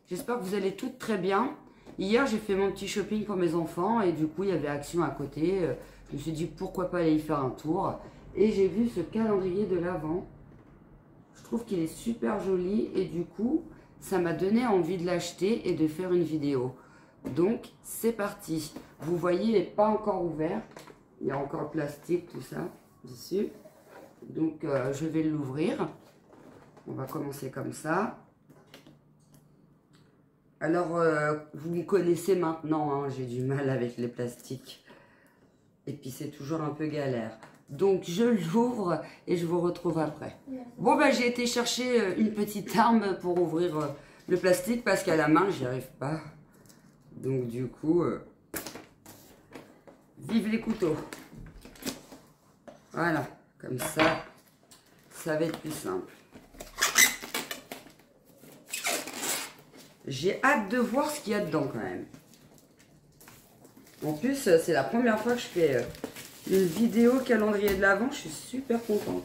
J'espère que vous allez toutes très bien. Hier, j'ai fait mon petit shopping pour mes enfants et du coup, il y avait Action à côté. Je me suis dit pourquoi pas aller y faire un tour. Et j'ai vu ce calendrier de l'Avent. Je trouve qu'il est super joli et du coup, ça m'a donné envie de l'acheter et de faire une vidéo. Donc, c'est parti. Vous voyez, il n'est pas encore ouvert. Il y a encore le plastique, tout ça, dessus. Donc, je vais l'ouvrir. On va commencer comme ça. Alors, vous me connaissez maintenant, hein, j'ai du mal avec les plastiques. Et puis, c'est toujours un peu galère. Donc, je l'ouvre et je vous retrouve après. Bon, ben, j'ai été chercher une petite arme pour ouvrir le plastique parce qu'à la main, j'y arrive pas. Donc, du coup, vive les couteaux. Voilà, comme ça, ça va être plus simple. J'ai hâte de voir ce qu'il y a dedans quand même. En plus, c'est la première fois que je fais une vidéo calendrier de l'Avent. Je suis super contente.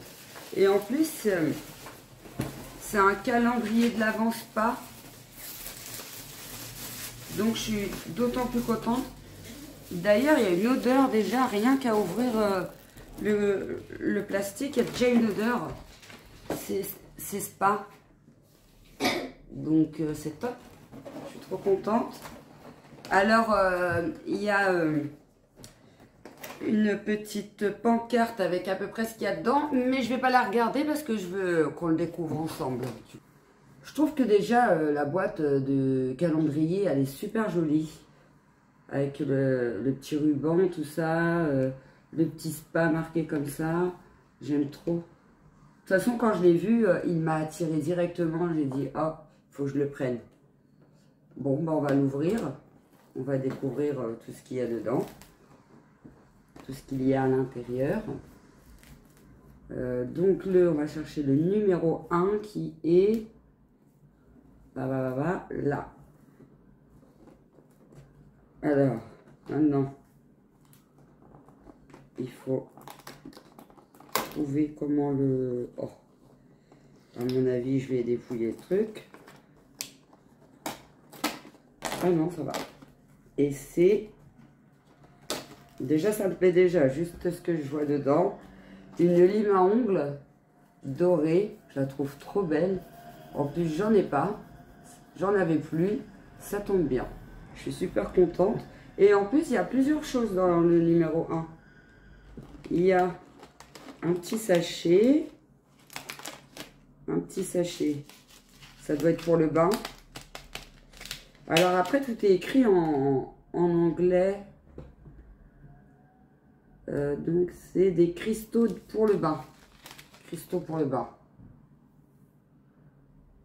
Et en plus, c'est un calendrier de l'Avent spa. Donc, je suis d'autant plus contente. D'ailleurs, il y a une odeur déjà, rien qu'à ouvrir le plastique. Il y a déjà une odeur. C'est spa. Donc, c'est top. Je suis trop contente. Alors, il y a une petite pancarte avec à peu près ce qu'il y a dedans. Mais je ne vais pas la regarder parce que je veux qu'on le découvre ensemble. Je trouve que déjà, la boîte de calendrier, elle est super jolie. Avec le petit ruban, tout ça. Le petit spa marqué comme ça. J'aime trop. De toute façon, quand je l'ai vu, il m'a attiré directement. J'ai dit, oh, il faut que je le prenne. Bon, ben on va l'ouvrir. On va découvrir tout ce qu'il y a dedans. Tout ce qu'il y a à l'intérieur. Donc, on va chercher le numéro 1 qui est là. Alors, maintenant, il faut trouver comment le... Oh, à mon avis, je vais dépouiller le truc. Ah non, ça va. Et c'est... Déjà, ça me plaît déjà, juste ce que je vois dedans. Une lime à ongles dorée. Je la trouve trop belle. En plus, j'en ai pas. J'en avais plus. Ça tombe bien. Je suis super contente. Et en plus, il y a plusieurs choses dans le numéro 1. Il y a un petit sachet. Un petit sachet. Ça doit être pour le bain. Alors après, tout est écrit en anglais. Donc, c'est des cristaux pour le bain. Cristaux pour le bain.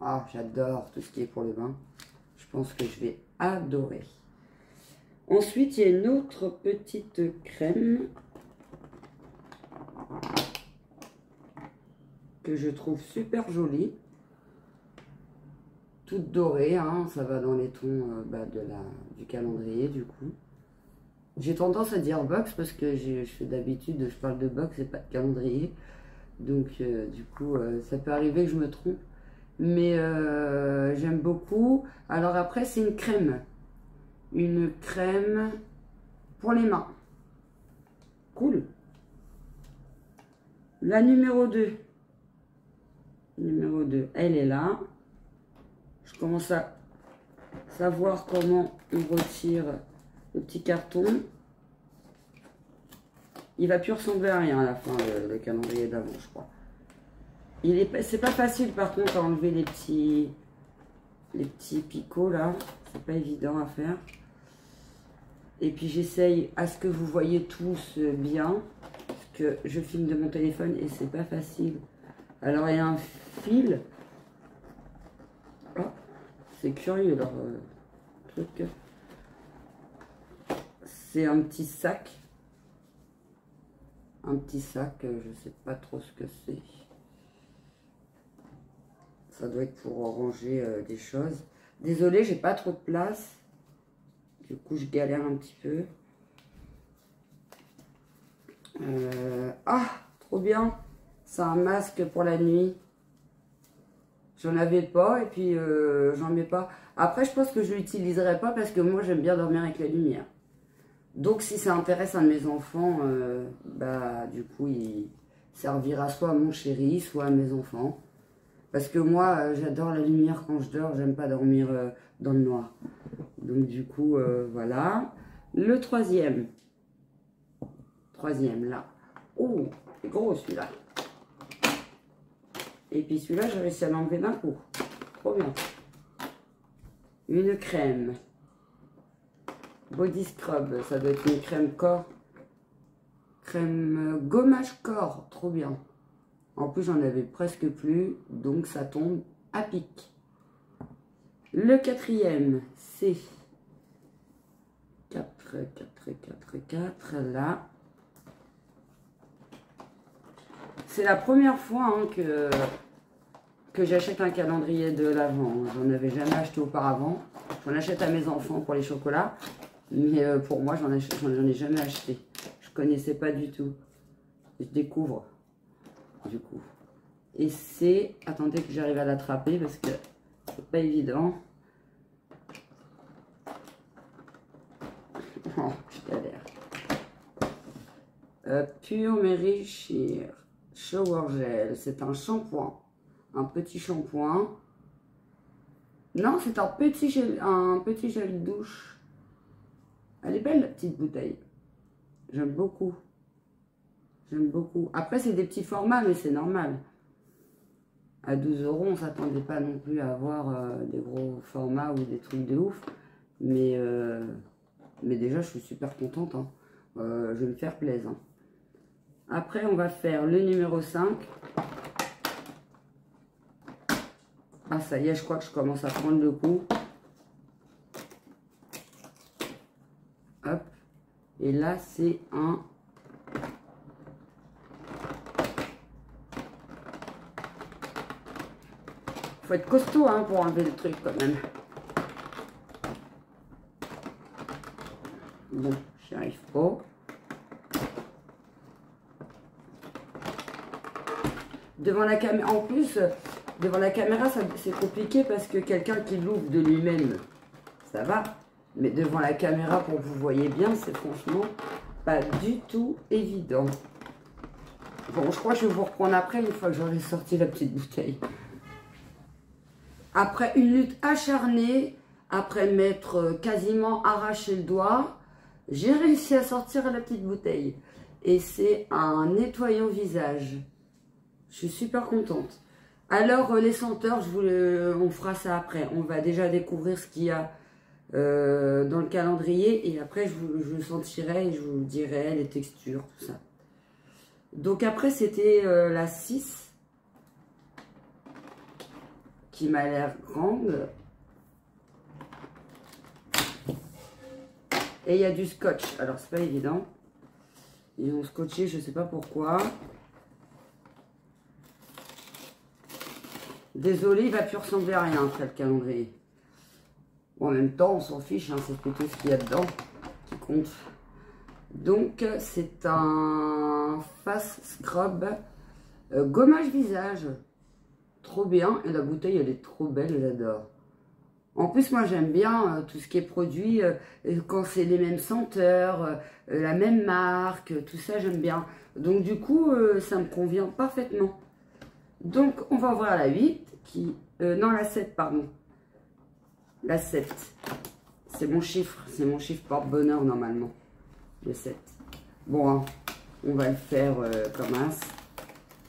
Ah, j'adore tout ce qui est pour le bain. Je pense que je vais adorer. Ensuite, il y a une autre petite crème que je trouve super jolie. Toute dorée, hein, ça va dans les tons du calendrier du coup. J'ai tendance à dire box parce que je fais d'habitude, je parle de box et pas de calendrier. Donc du coup, ça peut arriver que je me trompe. Mais j'aime beaucoup. Alors après, c'est une crème. Une crème pour les mains. Cool. La numéro 2. Numéro 2, elle est là. Je commence à savoir comment on retire le petit carton. Il va plus ressembler à rien à la fin, le calendrier d'avant, je crois. C'est pas facile par contre à enlever les petits picots là. C'est pas évident à faire. Et puis j'essaye à ce que vous voyez tous bien. Parce que je filme de mon téléphone et c'est pas facile. Alors il y a un fil. Oh, c'est curieux leur truc. C'est un petit sac. Un petit sac, je sais pas trop ce que c'est. Ça doit être pour ranger des choses. Désolée, j'ai pas trop de place. Du coup, je galère un petit peu. Ah, trop bien. C'est un masque pour la nuit. J'en avais pas et puis j'en mets pas. Après, je pense que je l'utiliserai pas parce que moi, j'aime bien dormir avec la lumière. Donc, si ça intéresse un de mes enfants, bah, du coup, il servira soit à mon chéri, soit à mes enfants. Parce que moi, j'adore la lumière quand je dors. J'aime pas dormir dans le noir. Donc, du coup, voilà. Le troisième. Troisième, là. Oh, c'est gros, celui-là. Et puis, celui-là, j'ai réussi à l'enlever d'un coup. Trop bien. Une crème. Body Scrub, ça doit être une crème corps. Crème gommage corps, trop bien. En plus, j'en avais presque plus, donc ça tombe à pic. Le quatrième, c'est 4, là. C'est la première fois hein, que j'achète un calendrier de l'Avent. J'en avais jamais acheté auparavant. J'en achète à mes enfants pour les chocolats. Mais pour moi, j'en ai jamais acheté. Je connaissais pas du tout. Je découvre, du coup. Et c'est... Attendez que j'arrive à l'attraper parce que c'est pas évident. Oh, je galère. Pure Mary Sheer Shower Gel. C'est un shampoing. Un petit shampoing. Non, c'est un petit gel douche. Elle est belle la petite bouteille. J'aime beaucoup. J'aime beaucoup. Après, c'est des petits formats, mais c'est normal. À 12 €, on ne s'attendait pas non plus à avoir des gros formats ou des trucs de ouf. Mais déjà, je suis super contente. Hein. Je vais me faire plaisir. Hein. Après, on va faire le numéro 5. Ah, ça y est, je crois que je commence à prendre le coup. Hop. Et là, c'est un... Faut être costaud hein, pour enlever le truc quand même. Bon, j'y arrive pas. Devant la caméra, en plus, devant la caméra, c'est compliqué parce que quelqu'un qui l'ouvre de lui-même, ça va. Mais devant la caméra, pour que vous voyez bien, c'est franchement pas du tout évident. Bon, je crois que je vais vous reprendre après, une fois que j'aurai sorti la petite bouteille. Après une lutte acharnée, après m'être quasiment arraché le doigt, j'ai réussi à sortir la petite bouteille. Et c'est un nettoyant visage. Je suis super contente. Alors, les senteurs, on fera ça après. On va déjà découvrir ce qu'il y a dans le calendrier. Et après, je le sentirai et je vous dirai les textures, tout ça. Donc après, c'était la 6. Qui m'a l'air grande. Et il y a du scotch. Alors, c'est pas évident. Ils ont scotché, je sais pas pourquoi. Désolé, il va plus ressembler à rien, ça, le calendrier. Bon, en même temps, on s'en fiche, hein, c'est plutôt ce qu'il y a dedans qui compte. Donc, c'est un face scrub gommage visage. Trop bien. Et la bouteille, elle est trop belle, j'adore. En plus, moi, j'aime bien tout ce qui est produit, quand c'est les mêmes senteurs, la même marque, tout ça, j'aime bien. Donc, du coup, ça me convient parfaitement. Donc, on va ouvrir la 8, non, la 7, pardon. La 7. C'est mon chiffre porte-bonheur, normalement. Le 7. Bon, hein, on va le faire comme as.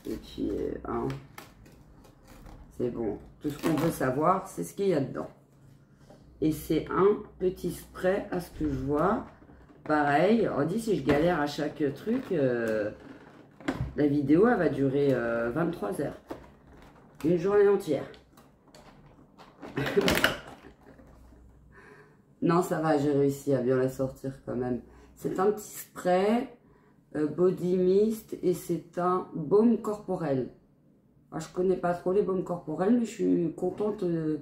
Et puis, hein, c'est bon. Tout ce qu'on veut savoir, c'est ce qu'il y a dedans. Et c'est un petit spray, à ce que je vois. Pareil, on dit si je galère à chaque truc, la vidéo, elle va durer 23 heures. Une journée entière. Non, ça va, j'ai réussi à bien la sortir quand même. C'est un petit spray body mist et c'est un baume corporel. Alors, je connais pas trop les baumes corporels, mais je suis contente de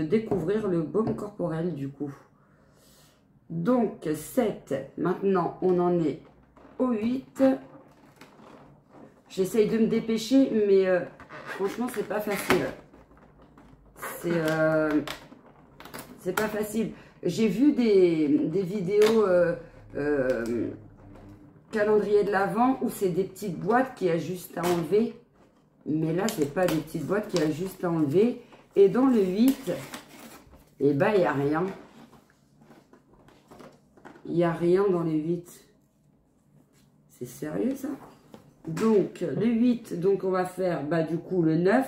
découvrir le baume corporel du coup. Donc 7, maintenant on en est au 8. J'essaye de me dépêcher, mais franchement c'est pas facile. C'est pas facile. J'ai vu des vidéos calendrier de l'Avent où c'est des petites boîtes qui a juste à enlever. Mais là, c'est pas des petites boîtes qui a juste à enlever. Et dans le 8, eh ben, il n'y a rien. Il n'y a rien dans le 8. C'est sérieux, ça? Donc, le 8, donc on va faire, bah, du coup, le 9.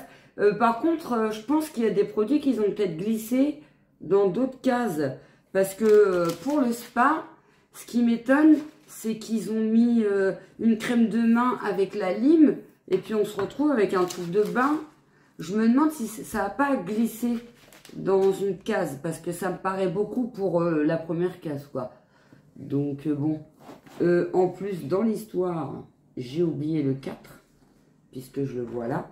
Par contre, je pense qu'il y a des produits qu'ils ont peut-être glissés dans d'autres cases. Parce que pour le spa, ce qui m'étonne, c'est qu'ils ont mis une crème de main avec la lime. Et puis, on se retrouve avec un truc de bain. Je me demande si ça n'a pas glissé dans une case. Parce que ça me paraît beaucoup pour la première case, quoi. Donc, bon. En plus, dans l'histoire, j'ai oublié le 4. Puisque je le vois là.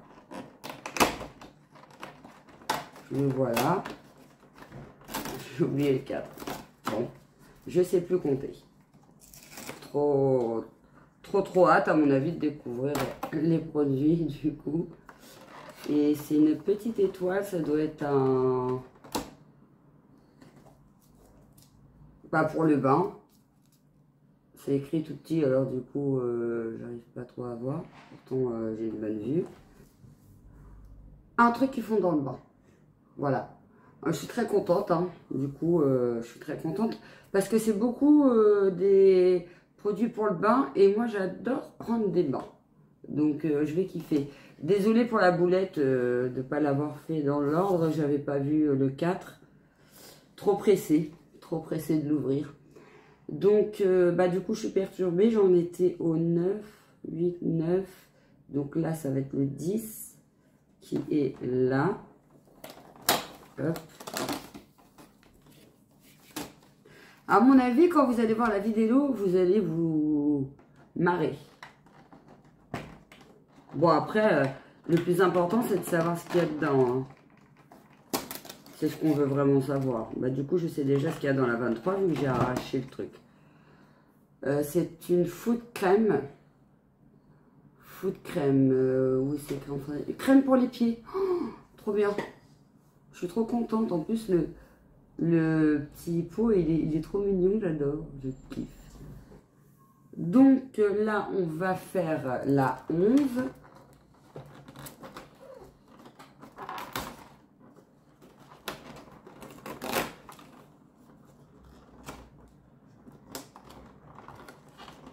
Je le vois là. J'ai oublié le 4. Bon. Je sais plus compter. Trop hâte, à mon avis, de découvrir les produits, du coup. Et c'est une petite étoile, ça doit être un... Pas pour le bain. C'est écrit tout petit, alors du coup, j'arrive pas trop à voir. Pourtant, j'ai une bonne vue. Un truc qu'ils font dans le bain. Voilà. Je suis très contente, hein. Du coup, je suis très contente. Parce que c'est beaucoup des produits pour le bain. Et moi, j'adore prendre des bains. Donc, je vais kiffer. Désolée pour la boulette de ne pas l'avoir fait dans l'ordre. J'avais pas vu le 4. Trop pressée de l'ouvrir. Donc, bah, du coup, je suis perturbée. J'en étais au 9, 8, 9. Donc là, ça va être le 10 qui est là. Hop. À mon avis, quand vous allez voir la vidéo, vous allez vous marrer. Bon, après, le plus important, c'est de savoir ce qu'il y a dedans. Hein. C'est ce qu'on veut vraiment savoir. Bah, du coup, je sais déjà ce qu'il y a dans la 23, vu que j'ai arraché le truc. C'est une food crème. Food crème. Oui, c'est crème pour les pieds. Oh, trop bien. Je suis trop contente. En plus, le petit pot, il est trop mignon. J'adore. Je kiffe. Donc là, on va faire la 11.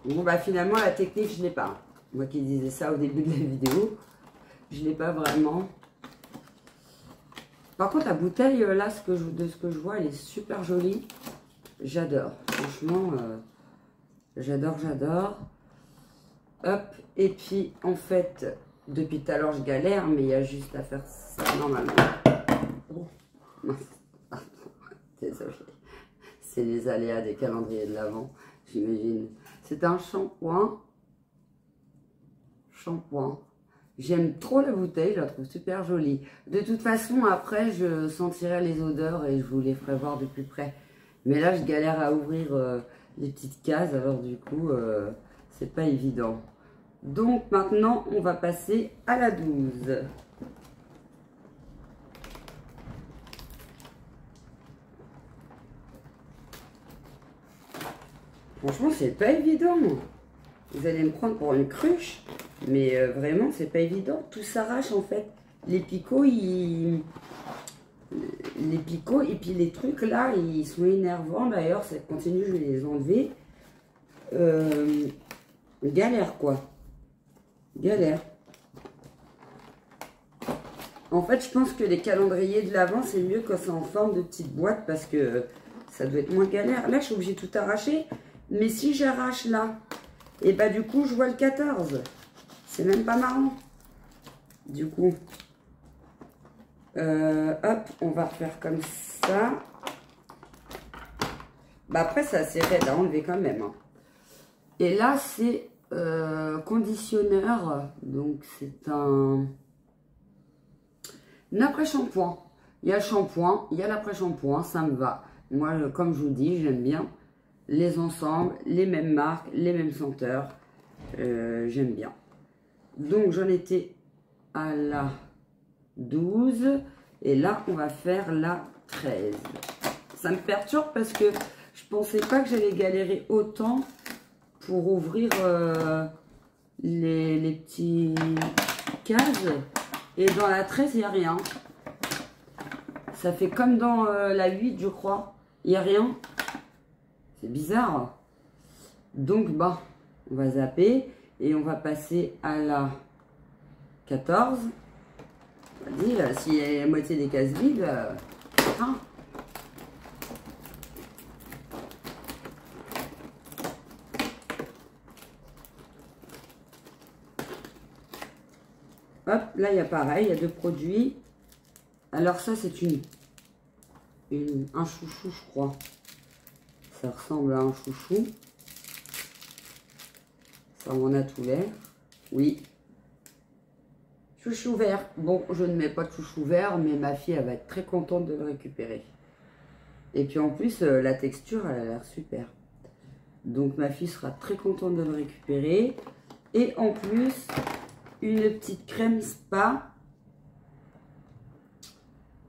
Bon, bah finalement, la technique, je ne l'ai pas. Moi qui disais ça au début de la vidéo, je ne l'ai pas vraiment. Par contre, la bouteille, là, de ce que je vois, elle est super jolie. J'adore. Franchement, j'adore. Hop. Et puis, en fait, depuis tout à l'heure, je galère, mais il y a juste à faire ça normalement. Oh, mince. Désolée. C'est les aléas des calendriers de l'Avent, j'imagine. C'est un shampoing. J'aime trop la bouteille, je la trouve super jolie. De toute façon, après, je sentirai les odeurs et je vous les ferai voir de plus près. Mais là, je galère à ouvrir les petites cases, alors du coup, c'est pas évident. Donc maintenant, on va passer à la 12. Franchement, c'est pas évident. Vous allez me prendre pour une cruche, mais vraiment, c'est pas évident. Tout s'arrache en fait. Les picots, et puis les trucs là, ils sont énervants. D'ailleurs, ça continue, je vais les enlever. Galère quoi. Galère. En fait, je pense que les calendriers de l'Avent, c'est mieux quand c'est en forme de petite boîte parce que ça doit être moins galère. Là, je suis obligée de tout arracher. Mais si j'arrache là, et bah du coup, je vois le 14. C'est même pas marrant. Du coup, hop, on va faire comme ça. Bah après, c'est assez raide à enlever quand même. Hein. Et là, c'est conditionneur. Donc, c'est un après-shampoing. Il y a le shampoing, il y a l'après-shampoing, ça me va. Moi, comme je vous dis, j'aime bien les ensembles, les mêmes marques, les mêmes senteurs. J'aime bien. Donc, j'en étais à la 12. Et là, on va faire la 13. Ça me perturbe parce que je pensais pas que j'allais galérer autant pour ouvrir les petits cases. Et dans la 13, il n'y a rien. Ça fait comme dans la 8, je crois. Il n'y a rien. C'est bizarre. Donc, bah, on va zapper. Et on va passer à la 14. Vas-y, s'il y a la moitié des cases vides, hein. Hop, là, il y a pareil, il y a 2 produits. Alors ça, c'est un chouchou, je crois. Ça ressemble à un chouchou. Ça en a tout l'air. Oui. Chouchou vert. Bon, je ne mets pas de chouchou vert, mais ma fille, elle va être très contente de le récupérer. Et puis en plus, la texture, elle a l'air super. Donc ma fille sera très contente de le récupérer. Et en plus, une petite crème spa.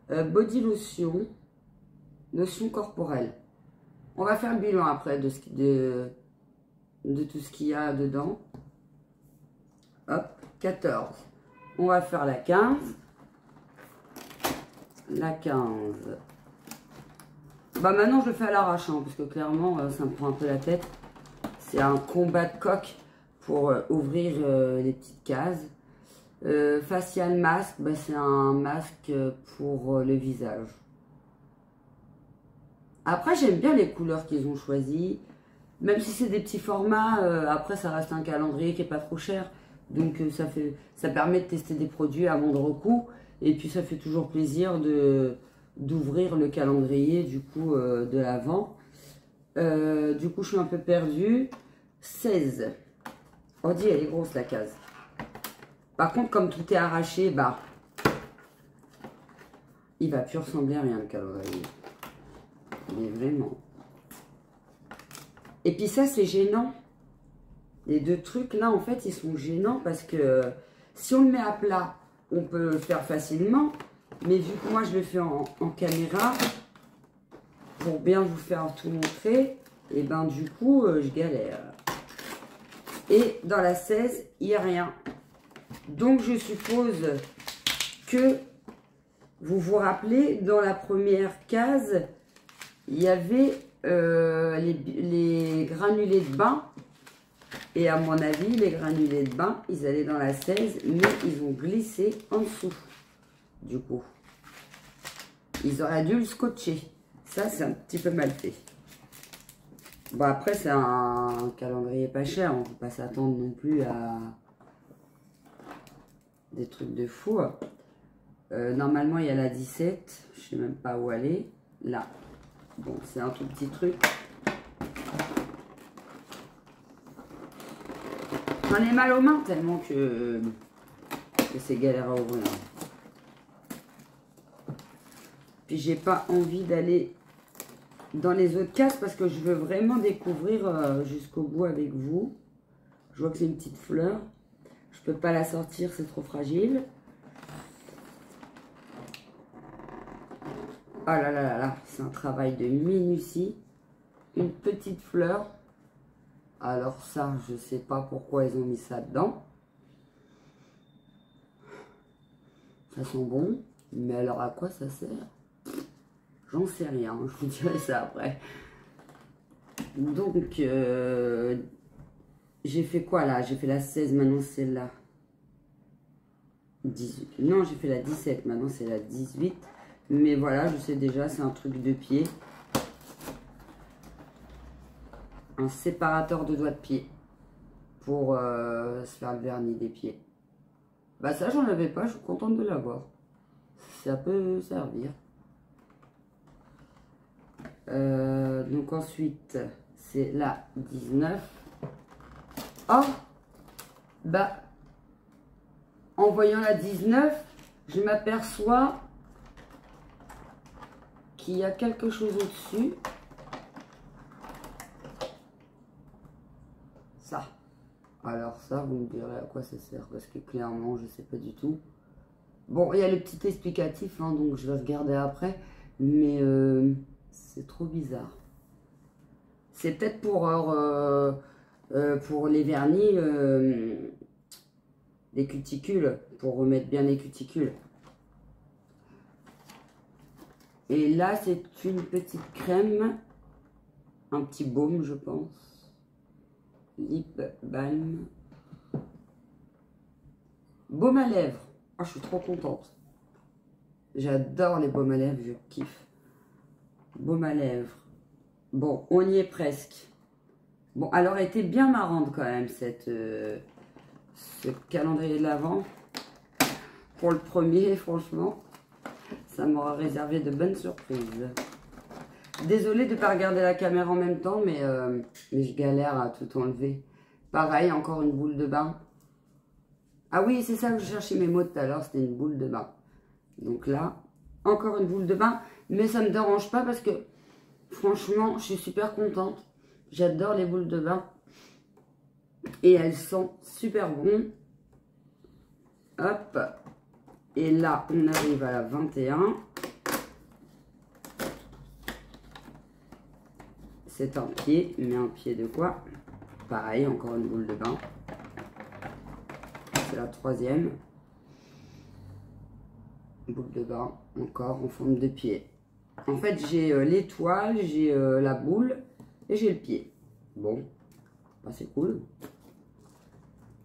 Body lotion. Lotion corporelle. On va faire le bilan après de tout ce qu'il y a dedans. Hop, 14. On va faire la 15. La 15. Bah maintenant je le fais à l'arrache, hein, parce que clairement ça me prend un peu la tête. C'est un combat de coq pour ouvrir les petites cases. Facial masque, bah, c'est un masque pour le visage. Après j'aime bien les couleurs qu'ils ont choisies. Même si c'est des petits formats, après ça reste un calendrier qui n'est pas trop cher. Donc ça permet de tester des produits à moindre coût. Et puis ça fait toujours plaisir d'ouvrir le calendrier du coup de l'Avent. Du coup je suis un peu perdue. 16. On dit elle est grosse la case. Par contre comme tout est arraché, bah il va plus ressembler à rien le calendrier. Mais vraiment. Et puis ça c'est gênant. Les 2 trucs là en fait ils sont gênants parce que si on le met à plat on peut le faire facilement, mais vu que moi je le fais en caméra pour bien vous faire tout montrer, et ben du coup je galère. Et dans la 16 il n'y a rien, donc je suppose que vous vous rappelez, dans la première case il y avait les granulés de bain. Et à mon avis, les granulés de bain, ils allaient dans la 16, mais ils ont glissé en dessous. Du coup, ils auraient dû le scotcher. Ça, c'est un petit peu mal fait. Bon, après, c'est un calendrier pas cher. On ne peut pas s'attendre non plus à des trucs de fou. Normalement, il y a la 17. Je ne sais même pas où aller. Là. Bon, c'est un tout petit truc. J'en ai mal aux mains tellement que c'est galère à ouvrir. Puis j'ai pas envie d'aller dans les autres cases parce que je veux vraiment découvrir jusqu'au bout avec vous. Je vois que c'est une petite fleur. Je peux pas la sortir, c'est trop fragile. Oh là là là là, c'est un travail de minutie. Une petite fleur. Alors ça, je sais pas pourquoi ils ont mis ça dedans. Ça sent bon, mais alors à quoi ça sert? J'en sais rien, je vous dirai ça après. Donc, j'ai fait quoi là? J'ai fait la 16, maintenant c'est la 18. Non, j'ai fait la 17, maintenant c'est la 18. Mais voilà, je sais déjà, c'est un truc de pied. Un séparateur de doigts de pied pour se faire le vernis des pieds. Bah ça j'en avais pas, je suis contente de l'avoir. Ça peut servir. Donc ensuite c'est la 19. Oh bah en voyant la 19 je m'aperçois qu'il y a quelque chose au-dessus. Ça. Alors ça, vous me direz à quoi ça sert, parce que clairement, je sais pas du tout. Bon, il y a le petit explicatif, hein, donc je vais regarder après. Mais c'est trop bizarre. C'est peut-être pour les vernis, les cuticules, pour remettre bien les cuticules. Et là, c'est une petite crème, un petit baume, je pense. Lip Balm. Baume à lèvres. Oh, je suis trop contente. J'adore les baumes à lèvres, je kiffe. Baume à lèvres. Bon, on y est presque. Bon, alors, elle était bien marrante quand même, ce calendrier de l'Avent. Pour le premier, franchement, ça m'aura réservé de bonnes surprises. Désolée de ne pas regarder la caméra en même temps, mais je galère à tout enlever. Pareil, encore une boule de bain. Ah oui, c'est ça que je cherchais mes mots tout à l'heure, c'était une boule de bain. Donc là, encore une boule de bain, mais ça ne me dérange pas parce que, franchement, je suis super contente. J'adore les boules de bain. Et elles sont super bon. Hop. Et là, on arrive à la 21. C'est un pied, mais un pied de quoi? Pareil, encore une boule de bain. C'est la 3e. Boule de bain, encore en forme de pied. En fait, j'ai l'étoile, j'ai la boule et j'ai le pied. Bon, bah, c'est cool.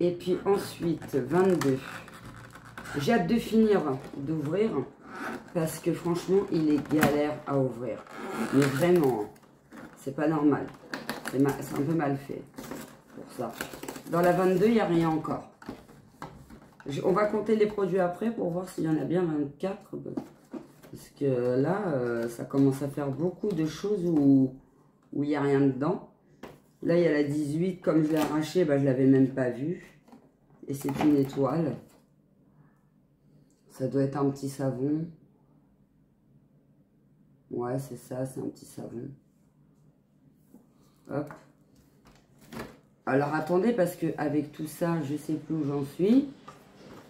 Et puis ensuite, 22. J'ai hâte de finir d'ouvrir parce que franchement, il est galère à ouvrir. Mais vraiment, c'est pas normal. C'est un peu mal fait pour ça. Dans la 22, il n'y a rien encore. On va compter les produits après pour voir s'il y en a bien 24. Parce que là, ça commence à faire beaucoup de choses où il n'y a rien dedans. Là, il y a la 18. Comme je l'ai arrachée, bah, je ne l'avais même pas vue. Et c'est une étoile. Ça doit être un petit savon. Ouais, c'est ça, c'est un petit savon. Hop. Alors, attendez, parce que avec tout ça, je ne sais plus où j'en suis.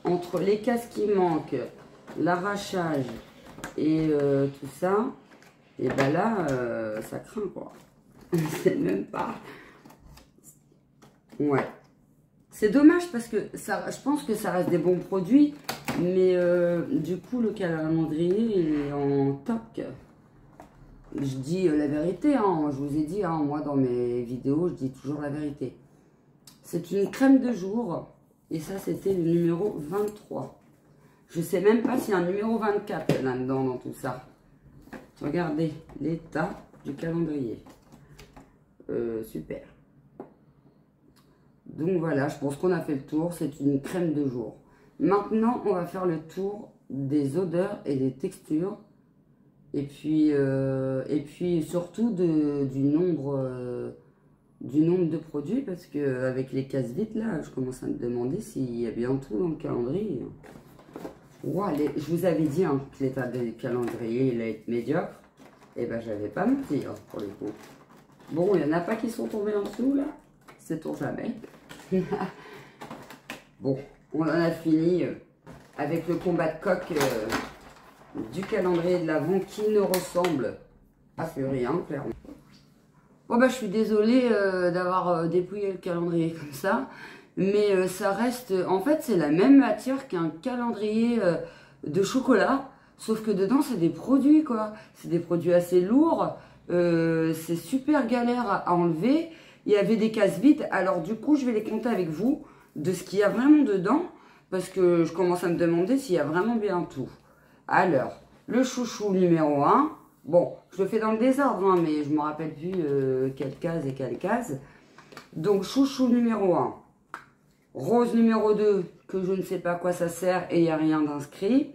Entre les cases qui manquent, l'arrachage et tout ça, et ben là, ça craint, quoi. C'est même pas... Ouais. C'est dommage parce que ça, je pense que ça reste des bons produits, mais du coup, le calendrier est en toc. Je dis la vérité, hein, je vous ai dit, hein, moi dans mes vidéos, je dis toujours la vérité. C'est une crème de jour, et ça c'était le numéro 23. Je sais même pas s'il y a un numéro 24 là-dedans, dans tout ça. Regardez l'état du calendrier. Super. Donc voilà, je pense qu'on a fait le tour. C'est une crème de jour. Maintenant, on va faire le tour des odeurs et des textures. Et puis surtout du nombre de produits. Parce qu'avec les cases vides, là, je commence à me demander s'il y a bien tout dans le calendrier. Wow, je vous avais dit hein, que l'état du calendrier, il allait être médiocre. Et ben, j'avais pas menti hein, pour le coup. Bon, il n'y en a pas qui sont tombés en dessous, là. Sait-on jamais. Bon, on en a fini avec le combat de coq du calendrier de l'Avent qui ne ressemble à plus rien, clairement. Bon, bah, je suis désolée d'avoir dépouillé le calendrier comme ça. Mais ça reste... En fait, c'est la même matière qu'un calendrier de chocolat. Sauf que dedans, c'est des produits, quoi. C'est des produits assez lourds. C'est super galère à enlever. Il y avait des cases vides. Alors, du coup, je vais les compter avec vous de ce qu'il y a vraiment dedans. Parce que je commence à me demander s'il y a vraiment bien tout. Alors, le chouchou numéro 1. Bon, je le fais dans le désordre, hein, mais je me rappelle plus quelle case et quelle case. Donc, chouchou numéro 1. Rose numéro 2, que je ne sais pas à quoi ça sert et il n'y a rien d'inscrit.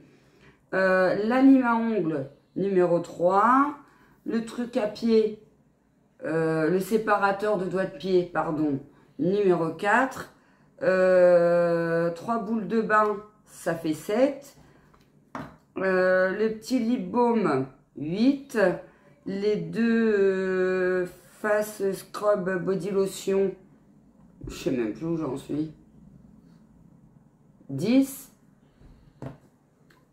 La lime à ongles numéro 3. Le truc à pied, le séparateur de doigts de pied, pardon, numéro 4. 3 boules de bain, ça fait 7. Le petit lip balm, 8. Les deux face scrub body lotion, je sais même plus où j'en suis. 10.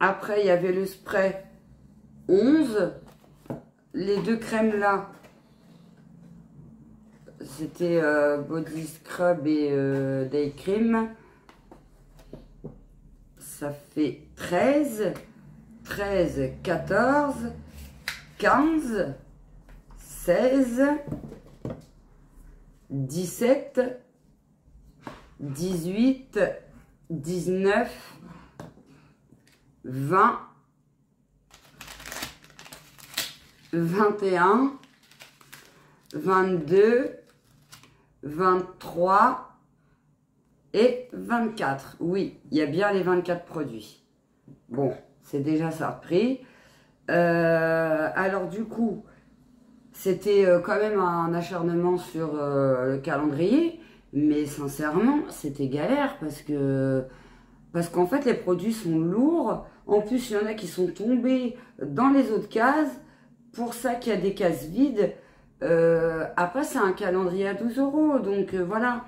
Après, il y avait le spray 11. Les deux crèmes là, c'était Body Scrub et Day Cream. Ça fait 13, 13, 14, 15, 16, 17, 18, 19, 20, 21, 22, 23 et 24. Oui, il y a bien les 24 produits. Bon, c'est déjà ça repris. Alors du coup, c'était quand même un acharnement sur le calendrier, mais sincèrement, c'était galère parce qu'en fait, les produits sont lourds. En plus, il y en a qui sont tombés dans les autres cases. Pour ça qu'il y a des cases vides. Après, c'est un calendrier à 12 €. Donc, voilà.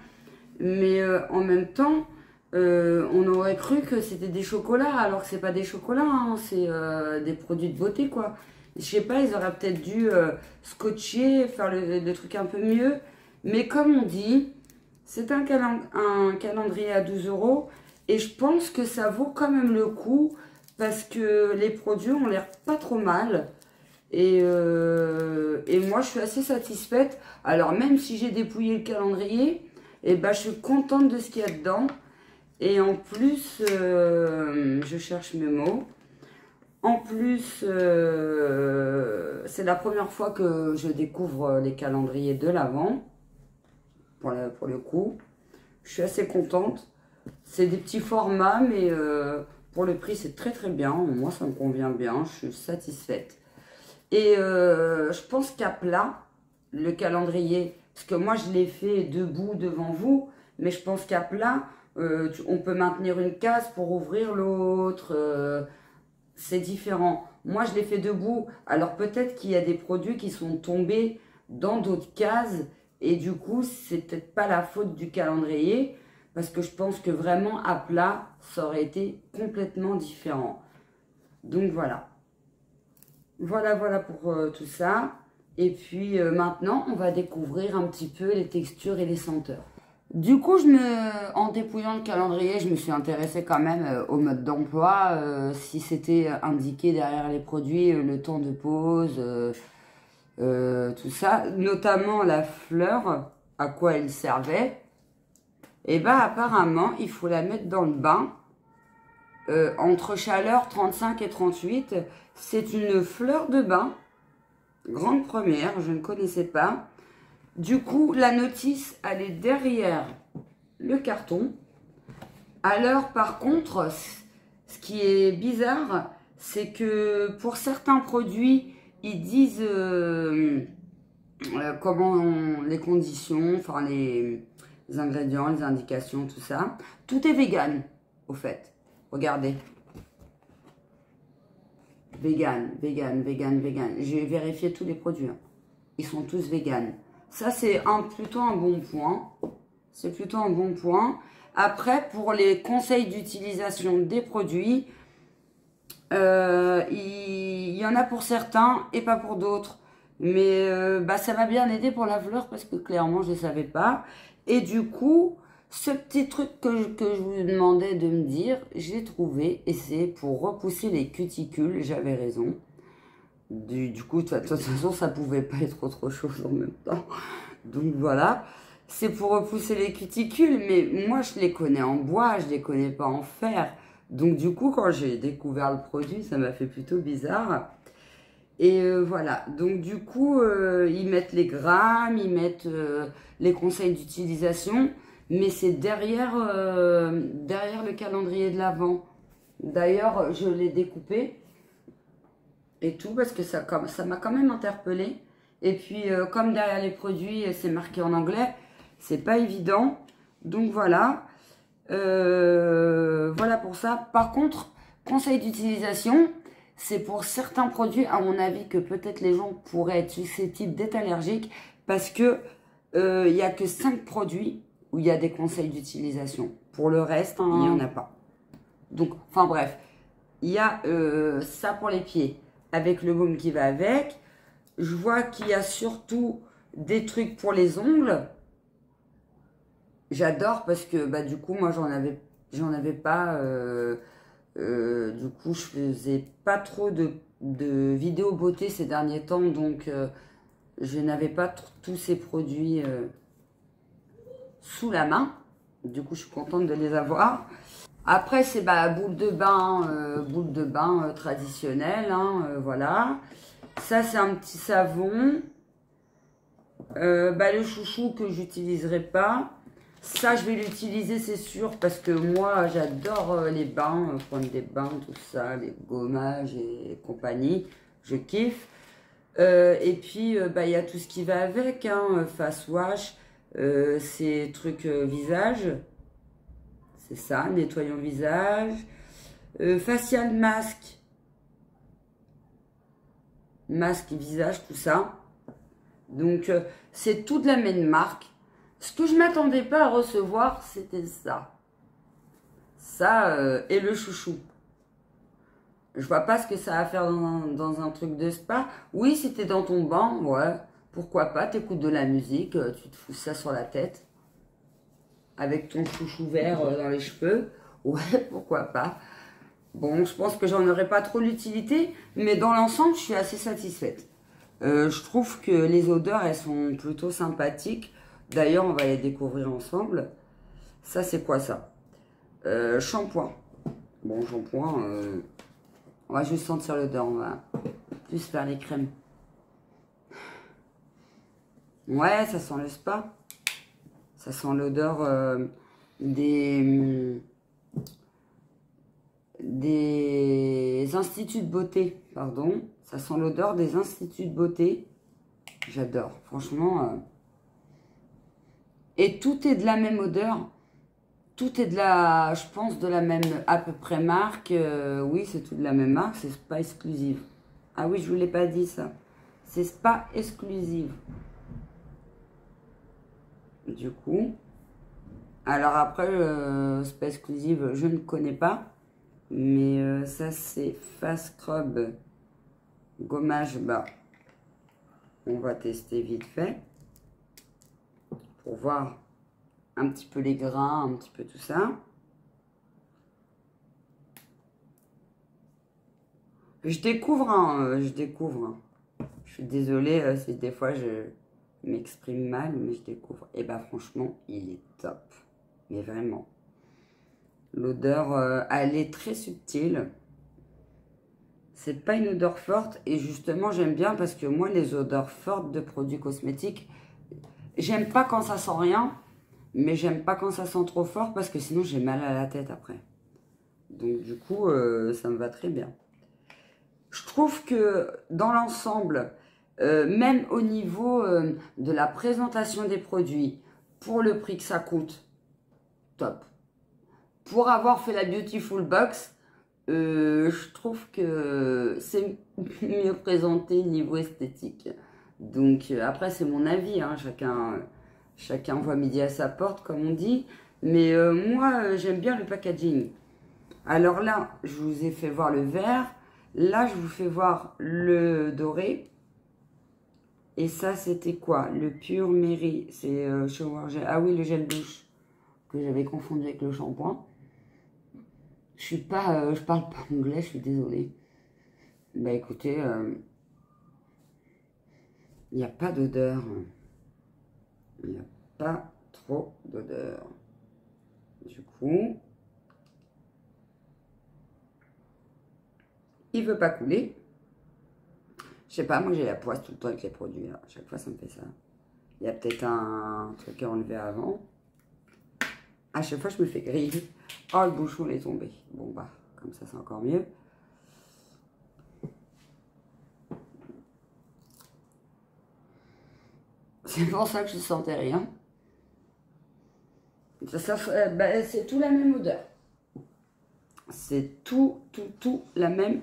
Mais en même temps, on aurait cru que c'était des chocolats, alors que c'est pas des chocolats. Hein, c'est des produits de beauté, quoi. Je sais pas, ils auraient peut-être dû scotcher, faire le truc un peu mieux. Mais comme on dit, c'est un calendrier à 12 €. Et je pense que ça vaut quand même le coup parce que les produits ont l'air pas trop mal. Et moi, je suis assez satisfaite. Alors, même si j'ai dépouillé le calendrier, et ben, je suis contente de ce qu'il y a dedans. Et en plus, je cherche mes mots. En plus, c'est la première fois que je découvre les calendriers de l'Avent. Pour le coup, je suis assez contente. C'est des petits formats, mais pour le prix, c'est très très bien. Moi, ça me convient bien. Je suis satisfaite. Et je pense qu'à plat, le calendrier, parce que moi, je l'ai fait debout devant vous, mais je pense qu'à plat, on peut maintenir une case pour ouvrir l'autre. C'est différent. Moi, je l'ai fait debout. Alors, peut-être qu'il y a des produits qui sont tombés dans d'autres cases. Et du coup, c'est peut-être pas la faute du calendrier. Parce que je pense que vraiment, à plat, ça aurait été complètement différent. Donc, voilà. Voilà pour tout ça. Et puis, maintenant, on va découvrir un petit peu les textures et les senteurs. Du coup, en dépouillant le calendrier, je me suis intéressée quand même au mode d'emploi, si c'était indiqué derrière les produits, le temps de pause, tout ça, notamment la fleur, à quoi elle servait. Et ben apparemment, il faut la mettre dans le bain, entre chaleur 35 et 38. C'est une fleur de bain, grande première, je ne connaissais pas. Du coup, la notice, elle est derrière le carton. Alors, par contre, ce qui est bizarre, c'est que pour certains produits, ils disent comment les conditions, enfin les ingrédients, les indications, tout ça. Tout est vegan, au fait. Regardez. Vegan, vegan, vegan, vegan. J'ai vérifié tous les produits. Hein. Ils sont tous vegan. Ça, c'est plutôt un bon point. C'est plutôt un bon point. Après, pour les conseils d'utilisation des produits, il y en a pour certains et pas pour d'autres. Mais ça m'a bien aidé pour la fleur parce que clairement, je ne savais pas. Et du coup, ce petit truc que je vous demandais de me dire, j'ai trouvé. Et c'est pour repousser les cuticules. J'avais raison. Du coup, de toute façon, ça pouvait pas être autre chose en même temps. Donc voilà, c'est pour repousser les cuticules, mais moi je les connais en bois, je les connais pas en fer. Donc du coup, quand j'ai découvert le produit, ça m'a fait plutôt bizarre. Et voilà, donc du coup, ils mettent les grammes, ils mettent les conseils d'utilisation, mais c'est derrière le calendrier de l'Avent. D'ailleurs, je l'ai découpé. Et tout, parce que ça m'a quand même interpellée. Et puis, comme derrière les produits, c'est marqué en anglais, c'est pas évident. Donc, voilà. Voilà pour ça. Par contre, conseil d'utilisation, c'est pour certains produits, à mon avis, que peut-être les gens pourraient être susceptibles d'être allergiques. Parce que il n'y a que 5 produits où il y a des conseils d'utilisation. Pour le reste, il n'y en a pas. Donc, enfin bref. Il y a ça pour les pieds, avec le baume qui va avec. Je vois qu'il y a surtout des trucs pour les ongles. J'adore parce que bah, du coup, moi, j'en avais pas. Du coup, je faisais pas trop de vidéos beauté ces derniers temps. Donc, je n'avais pas tous ces produits sous la main. Du coup, je suis contente de les avoir. Après, c'est bah, boule de bain traditionnelle. Hein, voilà. Ça, c'est un petit savon. Bah, le chouchou que j'utiliserai pas. Ça, je vais l'utiliser, c'est sûr, parce que moi, j'adore les bains, prendre des bains, tout ça, les gommages et compagnie. Je kiffe. Et puis, bah, il y a tout ce qui va avec, hein, face wash, ces trucs visage. C'est ça, nettoyant visage. Facial masque. Masque visage, tout ça. Donc, c'est tout de la même marque. Ce que je ne m'attendais pas à recevoir, c'était ça. Ça et le chouchou. Je vois pas ce que ça va faire dans un truc de spa. Oui, si t'es dans ton bain, ouais. Pourquoi pas, t'écoutes de la musique, tu te fous ça sur la tête. Avec ton chouchou vert dans les cheveux. Ouais, pourquoi pas. Bon, je pense que j'en aurai pas trop l'utilité. Mais dans l'ensemble, je suis assez satisfaite. Je trouve que les odeurs, elles sont plutôt sympathiques. D'ailleurs, on va les découvrir ensemble. Ça, c'est quoi ça? Shampoing. Bon, shampoing, on va juste sentir l'odeur. On va plus faire les crèmes. Ouais, ça sent le spa. Ça sent l'odeur des instituts de beauté. Pardon. Ça sent l'odeur des instituts de beauté. J'adore. Franchement. Et tout est de la même odeur. Tout est de la, je pense, de la même, à peu près marque. Oui, c'est tout de la même marque. C'est Spa Exclusive. Ah oui, je vous l'ai pas dit ça. C'est Spa Exclusive. Du coup. Alors après, Spa Exclusive, je ne connais pas. Mais ça, c'est Face Scrub Gommage bas. On va tester vite fait. Pour voir un petit peu les grains, un petit peu tout ça. Je découvre, hein, je découvre. Je suis désolée si des fois je m'exprime mal, mais je découvre. Et bah franchement, il est top. Mais vraiment. L'odeur, elle est très subtile. C'est pas une odeur forte. Et justement, j'aime bien parce que moi, les odeurs fortes de produits cosmétiques, j'aime pas quand ça sent rien. Mais j'aime pas quand ça sent trop fort parce que sinon j'ai mal à la tête après. Donc du coup, ça me va très bien. Je trouve que dans l'ensemble, même au niveau de la présentation des produits, pour le prix que ça coûte, top. Pour avoir fait la Beautiful Box, je trouve que c'est mieux présenté niveau esthétique. Donc après, c'est mon avis, hein, chacun voit midi à sa porte, comme on dit. Mais moi, j'aime bien le packaging. Alors là, je vous ai fait voir le vert. Là, je vous fais voir le doré. Et ça, c'était quoi? Le Pure Mairie. C'est shower gel. Ah oui, le gel douche. Que j'avais confondu avec le shampoing. Je parle pas anglais, je suis désolée. Bah écoutez, il n'y a pas d'odeur. Il n'y a pas trop d'odeur. Du coup, il veut pas couler. Je sais pas, moi j'ai la poisse tout le temps avec les produits. Là. À chaque fois, ça me fait ça. Il y a peut-être un truc à enlever avant. À chaque fois, je me fais griller. Oh, le bouchon il est tombé. Bon, bah, comme ça, c'est encore mieux. C'est pour ça que je ne sentais rien. Bah, c'est tout la même odeur. C'est tout la même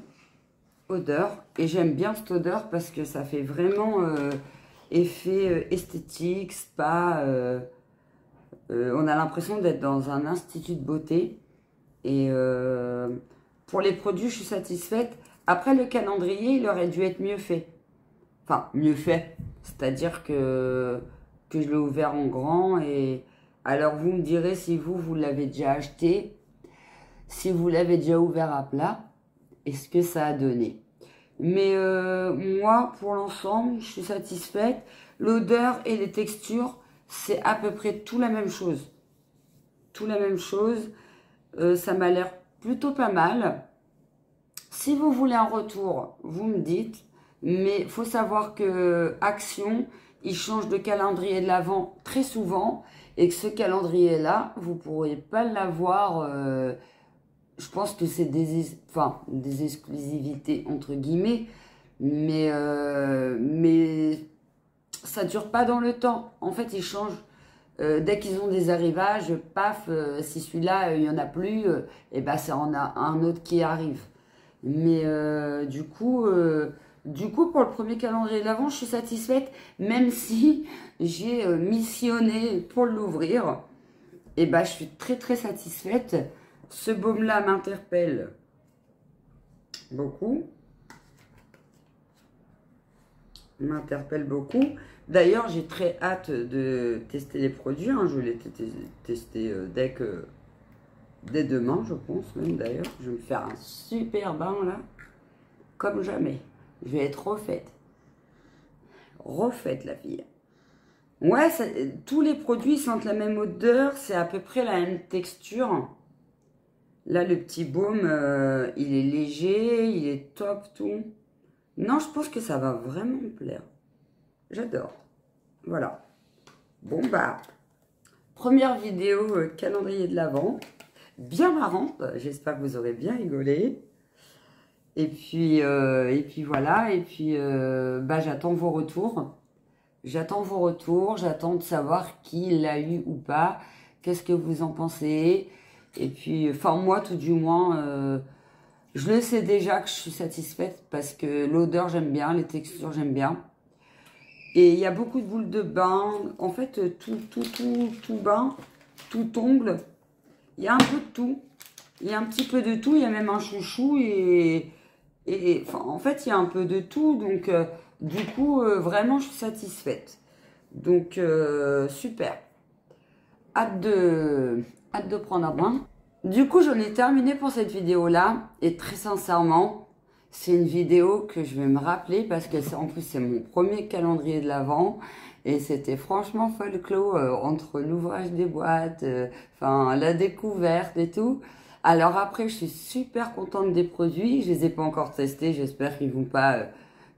odeur. Et j'aime bien cette odeur parce que ça fait vraiment effet esthétique, spa. On a l'impression d'être dans un institut de beauté. Et pour les produits, je suis satisfaite. Après, le calendrier, il aurait dû être mieux fait. Enfin, mieux fait. C'est-à-dire que je l'ai ouvert en grand. Et alors, vous me direz si vous l'avez déjà acheté. Si vous l'avez déjà ouvert à plat, est-ce que ça a donné? Mais moi, pour l'ensemble, je suis satisfaite. L'odeur et les textures, c'est à peu près tout la même chose. Tout la même chose. Ça m'a l'air plutôt pas mal. Si vous voulez un retour, vous me dites. Mais il faut savoir que Action, il change de calendrier de l'Avent très souvent. Et que ce calendrier-là, vous ne pourrez pas l'avoir. Je pense que c'est des exclusivités entre guillemets. Mais ça ne dure pas dans le temps. En fait, ils changent. Dès qu'ils ont des arrivages, paf, si celui-là, il n'y en a plus, et ben ça en a un autre qui arrive. Mais du coup, pour le premier calendrier de l'Avent, je suis satisfaite, même si j'ai missionné pour l'ouvrir. Et ben je suis très très satisfaite. Ce baume-là m'interpelle beaucoup. M'interpelle beaucoup. D'ailleurs, j'ai très hâte de tester les produits. Hein. Je vais les tester dès demain, je pense même d'ailleurs. Je vais me faire un super bain là, comme jamais. Je vais être refaite. Refaite la fille. Ouais, tous les produits sentent la même odeur. C'est à peu près la même texture. Là, le petit baume, il est léger, il est top, tout. Non, je pense que ça va vraiment me plaire. J'adore. Voilà. Bon, bah, première vidéo calendrier de l'Avent. Bien marrante. J'espère que vous aurez bien rigolé. Et puis voilà. Et puis, bah, j'attends vos retours. J'attends vos retours. J'attends de savoir qui l'a eu ou pas. Qu'est-ce que vous en pensez? Et puis, enfin, moi, tout du moins... je le sais déjà que je suis satisfaite parce que l'odeur, j'aime bien, les textures, j'aime bien. Et il y a beaucoup de boules de bain. En fait, tout bain, tout ongle. Il y a un peu de tout. Il y a un petit peu de tout. Il y a même un chouchou. Enfin, en fait, il y a un peu de tout. Donc, du coup, vraiment, je suis satisfaite. Donc, super. Hâte de prendre un bain. Du coup, j'en ai terminé pour cette vidéo-là. Et très sincèrement, c'est une vidéo que je vais me rappeler parce que en plus, c'est mon premier calendrier de l'Avent. Et c'était franchement folklore entre l'ouvrage des boîtes, enfin la découverte et tout. Alors après, je suis super contente des produits. Je les ai pas encore testés. J'espère qu'ils vont pas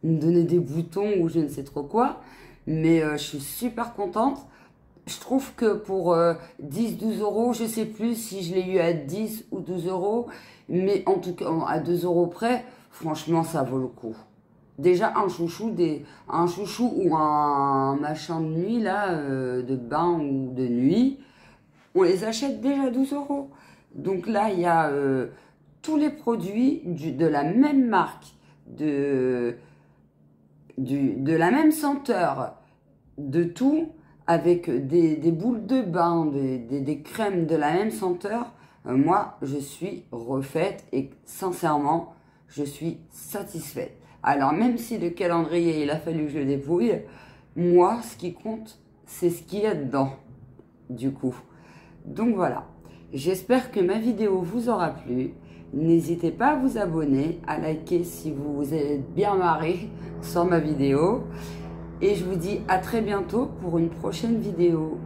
me donner des boutons ou je ne sais trop quoi. Mais je suis super contente. Je trouve que pour 10-12 euros, je sais plus si je l'ai eu à 10 ou 12 euros, mais en tout cas à 2 euros près, franchement ça vaut le coup. Déjà un chouchou ou un machin de nuit là, de bain ou de nuit, on les achète déjà à 12 euros. Donc là il y a tous les produits de la même marque, de la même senteur, de tout, avec des boules de bain, des crèmes de la même senteur, moi, je suis refaite et sincèrement, je suis satisfaite. Alors, même si le calendrier, il a fallu que je le dépouille, moi, ce qui compte, c'est ce qu'il y a dedans, du coup. Donc, voilà. J'espère que ma vidéo vous aura plu. N'hésitez pas à vous abonner, à liker si vous vous êtes bien marré sur ma vidéo. Et je vous dis à très bientôt pour une prochaine vidéo.